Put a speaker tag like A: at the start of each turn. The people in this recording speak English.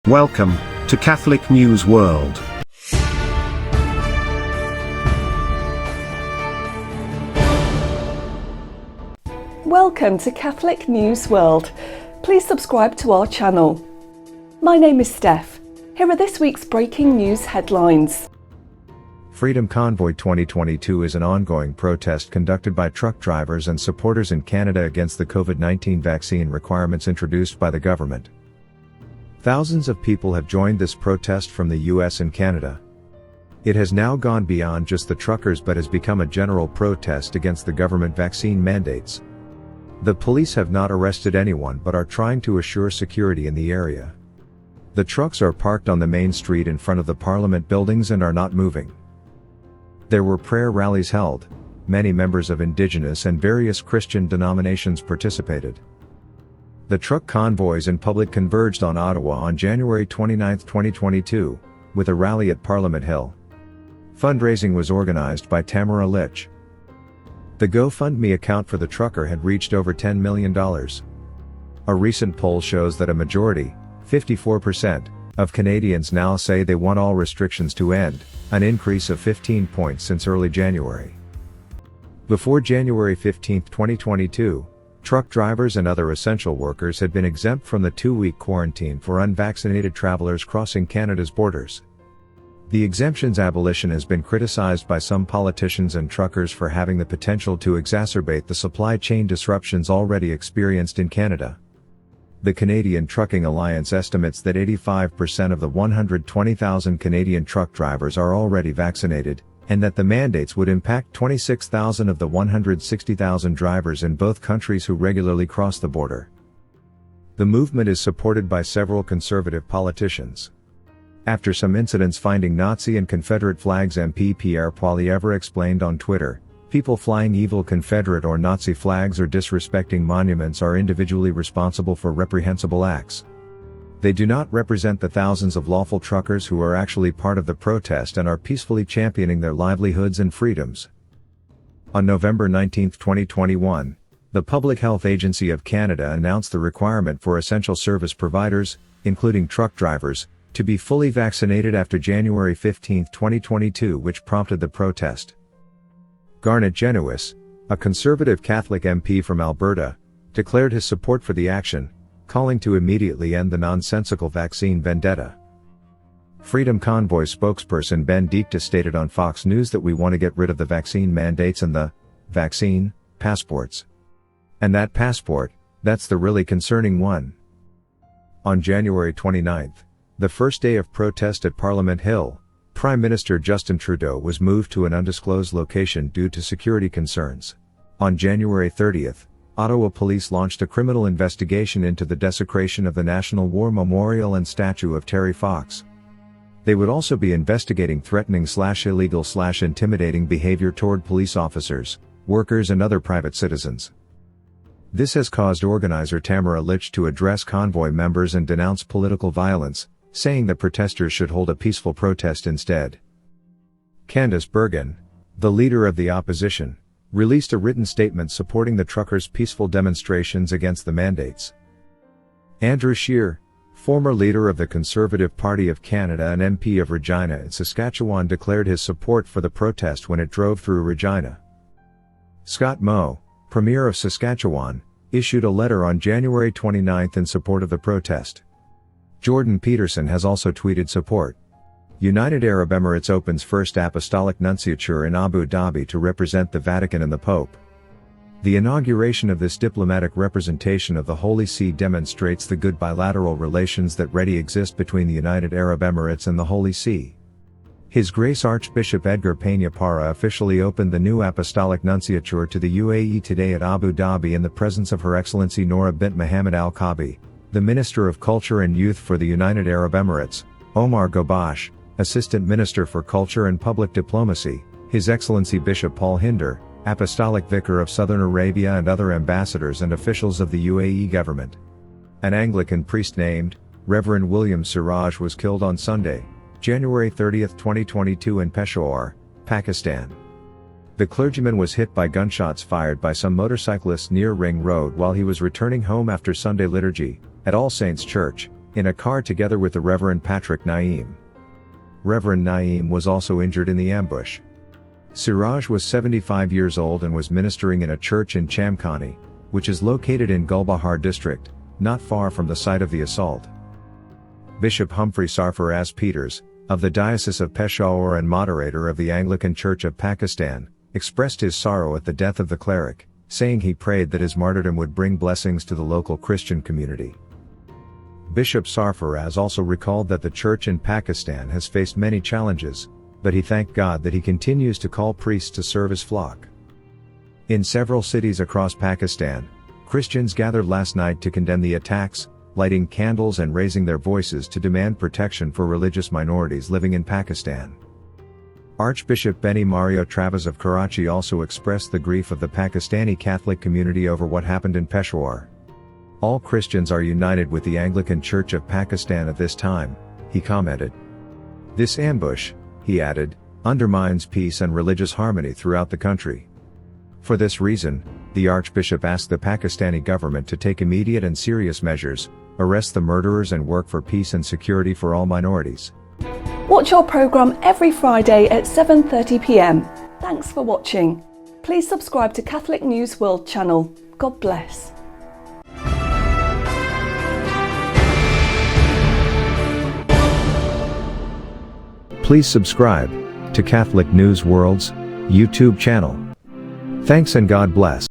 A: Welcome to Catholic News World.
B: Welcome to Catholic News World. Please subscribe to our channel. My name is Steph. Here are this week's breaking news headlines.
C: Freedom Convoy 2022 is an ongoing protest conducted by truck drivers and supporters in Canada against the COVID-19 vaccine requirements introduced by the government. Thousands of people have joined this protest from the US and Canada. It has now gone beyond just the truckers but has become a general protest against the government vaccine mandates. The police have not arrested anyone but are trying to assure security in the area. The trucks are parked on the main street in front of the Parliament buildings and are not moving. There were prayer rallies held. Many members of Indigenous and various Christian denominations participated. The truck convoys in public converged on Ottawa on January 29, 2022, with a rally at Parliament Hill. Fundraising was organized by Tamara Litch. The GoFundMe account for the trucker had reached over $10 million. A recent poll shows that a majority, 54%, of Canadians now say they want all restrictions to end, an increase of 15 points since early January. Before January 15, 2022, truck drivers and other essential workers had been exempt from the 2-week quarantine for unvaccinated travelers crossing Canada's borders. The exemption's abolition has been criticized by some politicians and truckers for having the potential to exacerbate the supply chain disruptions already experienced in Canada. The Canadian Trucking Alliance estimates that 85% of the 120,000 Canadian truck drivers are already vaccinated, and that the mandates would impact 26,000 of the 160,000 drivers in both countries who regularly cross the border. The movement is supported by several conservative politicians. After some incidents finding Nazi and Confederate flags, MP Pierre Poilievre explained on Twitter, "People flying evil Confederate or Nazi flags or disrespecting monuments are individually responsible for reprehensible acts. They do not represent the thousands of lawful truckers who are actually part of the protest and are peacefully championing their livelihoods and freedoms." On November 19, 2021, the Public Health Agency of Canada announced the requirement for essential service providers, including truck drivers, to be fully vaccinated after January 15, 2022, which prompted the protest. Garnet Genuis, a conservative Catholic MP from Alberta, declared his support for the action, calling to immediately end the nonsensical vaccine vendetta. Freedom Convoy spokesperson Ben Dicta stated on Fox News that "We want to get rid of the vaccine mandates and the vaccine passports. And that passport, that's the really concerning one." On January 29, the first day of protest at Parliament Hill, Prime Minister Justin Trudeau was moved to an undisclosed location due to security concerns. On January 30, Ottawa police launched a criminal investigation into the desecration of the National War Memorial and statue of Terry Fox. They would also be investigating threatening/illegal/intimidating behavior toward police officers, workers and other private citizens. This has caused organizer Tamara Litch to address convoy members and denounce political violence, saying that protesters should hold a peaceful protest instead. Candice Bergen, the leader of the opposition, released a written statement supporting the truckers' peaceful demonstrations against the mandates. Andrew Scheer, former leader of the Conservative Party of Canada and MP of Regina in Saskatchewan, declared his support for the protest when it drove through Regina. Scott Moe, Premier of Saskatchewan, issued a letter on January 29 in support of the protest. Jordan Peterson has also tweeted support. United Arab Emirates opens first apostolic nunciature in Abu Dhabi to represent the Vatican and the Pope. The inauguration of this diplomatic representation of the Holy See demonstrates the good bilateral relations that already exist between the United Arab Emirates and the Holy See. His Grace Archbishop Edgar Peña Parra officially opened the new apostolic nunciature to the UAE today at Abu Dhabi in the presence of Her Excellency Noura bint Mohammed Al Kabi, the Minister of Culture and Youth for the United Arab Emirates, Omar Gobash, Assistant Minister for Culture and Public Diplomacy, His Excellency Bishop Paul Hinder, Apostolic Vicar of Southern Arabia, and other ambassadors and officials of the UAE government. An Anglican priest named Reverend William Siraj was killed on Sunday, January 30, 2022 in Peshawar, Pakistan. The clergyman was hit by gunshots fired by some motorcyclists near Ring Road while he was returning home after Sunday liturgy, at All Saints Church, in a car together with the Reverend Patrick Naeem. Reverend Naeem was also injured in the ambush. Siraj was 75 years old and was ministering in a church in Chamkhani, which is located in Gulbahar district, not far from the site of the assault. Bishop Humphrey Sarfaraz Peters, of the Diocese of Peshawar and moderator of the Anglican Church of Pakistan, expressed his sorrow at the death of the cleric, saying he prayed that his martyrdom would bring blessings to the local Christian community. Bishop Sarfaraz also recalled that the church in Pakistan has faced many challenges, but he thanked God that he continues to call priests to serve his flock. In several cities across Pakistan, Christians gathered last night to condemn the attacks, lighting candles and raising their voices to demand protection for religious minorities living in Pakistan. Archbishop Benny Mario Travas of Karachi also expressed the grief of the Pakistani Catholic community over what happened in Peshawar. All Christians are united with the Anglican Church of Pakistan at this time, he commented. This ambush, he added, undermines peace and religious harmony throughout the country. For this reason, the Archbishop asked the Pakistani government to take immediate and serious measures, arrest the murderers and work for peace and security for all minorities.
B: Watch our programme every Friday at 7:30 p.m. Thanks for watching. Please subscribe to Catholic News World channel. God bless.
C: Please subscribe to Catholic News World's YouTube channel. Thanks and God bless.